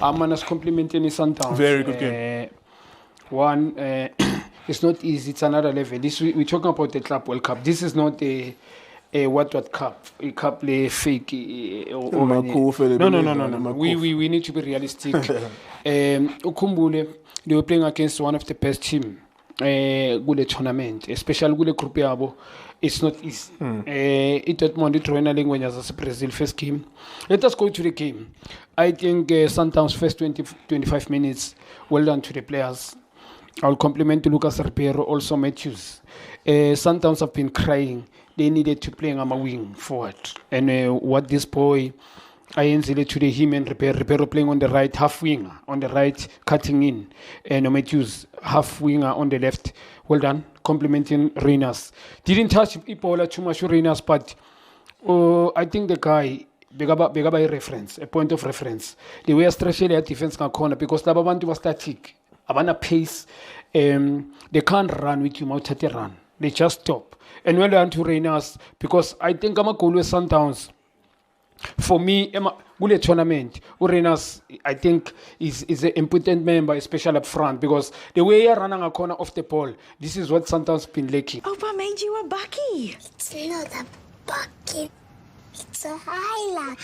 Amanas complimenting Sundowns. Very good game. One, it's not easy. It's another level. We're talking about the Club World Cup. This is not a what cup? A cup play fake. No. We need to be realistic. Ukumbule, they were playing against one of the best team. Good tournament, especially good group yabo. It's not easy. It at Monday training when as Brazil first game. Let us go to the game. I think Sundowns first 25 minutes. Well done to the players. I'll compliment to Lucas Ribeiro, also Matthews. Sundowns have been crying. They needed to play on a wing forward. And what this boy, I ended today, him and Ribeiro playing on the right, half winger, on the right, cutting in. And Matthews, half winger on the left. Well done, complimenting Reyners. Didn't touch Ipola too much, Reyners, but I think the guy, Begaba a reference, a point of reference. The way Australia defense can corner because the Babantu was static. Abana pace, they can't run with you, out run. They just stop. And well done to Reyners because I think I'm a goal with Sundowns. For me, Gule tournament, Reyners, I think, is an important member, especially up front, because the way you're running a corner off the ball, this is what Sundowns been lacking. Opa made you a bucky. It's not a bucket. It's a highlight.